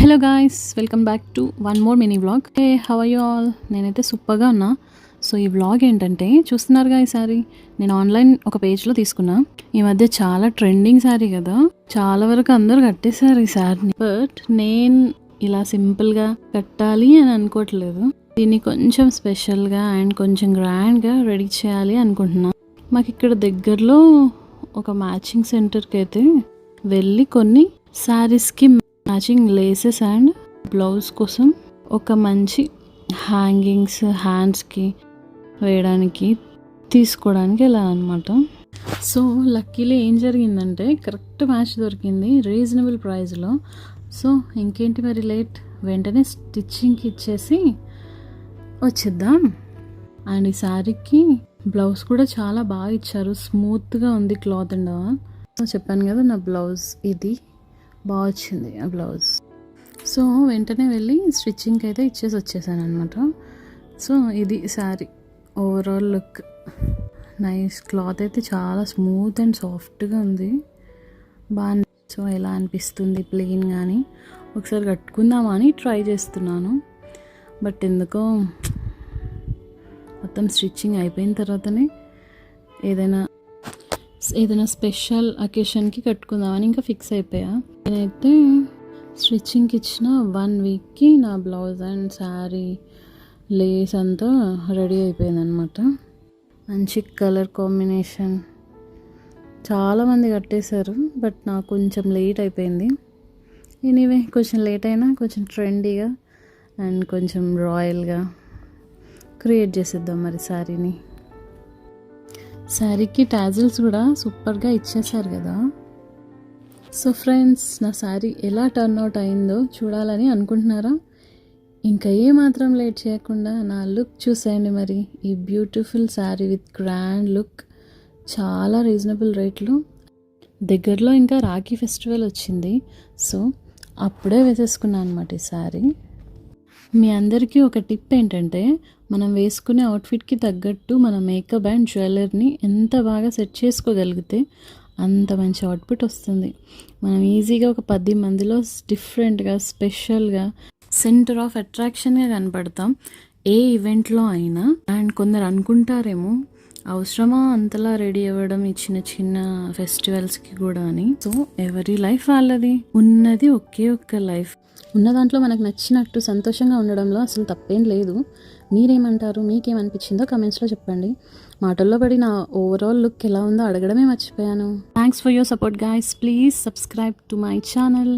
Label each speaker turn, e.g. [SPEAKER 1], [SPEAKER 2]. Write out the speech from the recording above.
[SPEAKER 1] Hello guys, welcome back to one more mini vlog. Hey, how are you all? నేనైతే సూపర్గా ఉన్నా. So ఈ vlog ఏంటంటే, చూస్తున్నారుగా ఈ శారీ నేను ఆన్లైన్ ఒక పేజ్లో తీసుకున్నా. ఈ మధ్య చాలా ట్రెండింగ్ శారీ కదా, చాలా వరకు అందరూ కట్టేశారు ఈ శారీని. బట్ నేను ఇలా సింపుల్గా కట్టాలి అని అనుకోవట్లేదు. దీన్ని కొంచెం స్పెషల్గా అండ్ కొంచెం గ్రాండ్గా రెడీ చేయాలి అనుకుంటున్నా. మాకు ఇక్కడ దగ్గరలో ఒక మ్యాచింగ్ సెంటర్కి అయితే వెళ్ళి కొన్ని శారీస్కి మ్యాచింగ్ లేసెస్ అండ్ బ్లౌజ్ కోసం ఒక మంచి హ్యాంగింగ్స్ హ్యాండ్స్కి వేయడానికి తీసుకోవడానికి వెళ్ళాను అనమాట. సో లక్కీలీ ఏం జరిగిందంటే కరెక్ట్ మ్యాచ్ దొరికింది రీజనబుల్ ప్రైస్లో. సో ఇంకేంటి మరి లేట్, వెంటనే స్టిచ్చింగ్కి ఇచ్చేసి వచ్చేద్దాం. అండ్ ఈ శారీకి బ్లౌజ్ కూడా చాలా బాగా ఇచ్చారు, స్మూత్గా ఉంది క్లాత్ అండ్ చెప్పాను కదా నా బ్లౌజ్ ఇది బాగా వచ్చింది ఆ బ్లౌజ్. సో వెంటనే వెళ్ళి స్టిచ్చింగ్కి అయితే ఇచ్చేసి వచ్చేసాను అనమాట. సో ఇది sari overall look. Nice cloth అయితే చాలా స్మూత్ అండ్ సాఫ్ట్గా ఉంది, బాగా. సో ఎలా అనిపిస్తుంది ప్లెయిన్ కానీ ఒకసారి కట్టుకుందామని ట్రై చేస్తున్నాను. బట్ ఎందుకో మొత్తం స్టిచ్చింగ్ అయిపోయిన తర్వాతనే ఏదైనా స్పెషల్ అకేషన్కి కట్టుకుందామని ఇంకా ఫిక్స్ అయిపోయా. నేనైతే స్టిచ్చింగ్కి ఇచ్చిన 1 వీక్కి నా బ్లౌజ్ అండ్ శారీ లేస్ అంతా రెడీ అయిపోయింది అనమాట. మంచి కలర్ కాంబినేషన్, చాలామంది కట్టేశారు బట్ నాకు కొంచెం లేట్ అయిపోయింది. ఎనీవే కొంచెం లేట్ అయినా కొంచెం ట్రెండీగా అండ్ కొంచెం రాయల్గా క్రియేట్ చేసేద్దాం మరి శారీని. శారీకి టాజిల్స్ కూడా సూపర్గా ఇచ్చేసారు కదా. సో ఫ్రెండ్స్, నా శారీ ఎలా టర్న్ అవుట్ అయిందో చూడాలని అనుకుంటున్నారా? ఇంకా ఏమాత్రం లేట్ చేయకుండా నా లుక్ చూసేయండి మరి. ఈ beautiful sari with grand look, చాలా రీజనబుల్ రేట్లో. దగ్గరలో ఇంకా రాఖీ ఫెస్టివల్ వచ్చింది, సో అప్పుడే వేసేసుకున్నాను అనమాట ఈ శారీ. మీ అందరికీ ఒక టిప్ ఏంటంటే, మనం వేసుకునే అవుట్ఫిట్కి తగ్గట్టు మన మేకప్ అండ్ జ్యువెలరీని ఎంత బాగా సెట్ చేసుకోగలిగితే అంత మంచి అవుట్పుట్ వస్తుంది. మనం ఈజీగా ఒక 10 మందిలో డిఫరెంట్గా స్పెషల్గా సెంటర్ ఆఫ్ అట్రాక్షన్గా కనపడతాం ఏ ఈవెంట్లో అయినా. అండ్ కొందరు అనుకుంటారేమో అవసరమా అంతలా రెడీ అవ్వడం ఈ చిన్న చిన్న ఫెస్టివల్స్కి కూడా అని. సో ఎవరి లైఫ్ వాళ్ళది, ఉన్నది ఒకే ఒక్క లైఫ్. ఉన్న దాంట్లో మనకు నచ్చినట్టు సంతోషంగా ఉండడంలో అసలు తప్పేం లేదు. మీరేమంటారు? మీకేమనిపించిందో కమెంట్స్లో చెప్పండి. మాటల్లో పడి నా ఓవరాల్ లుక్ ఎలా ఉందో అడగడమే మర్చిపోయాను. Thanks for your support guys. Please subscribe to my channel.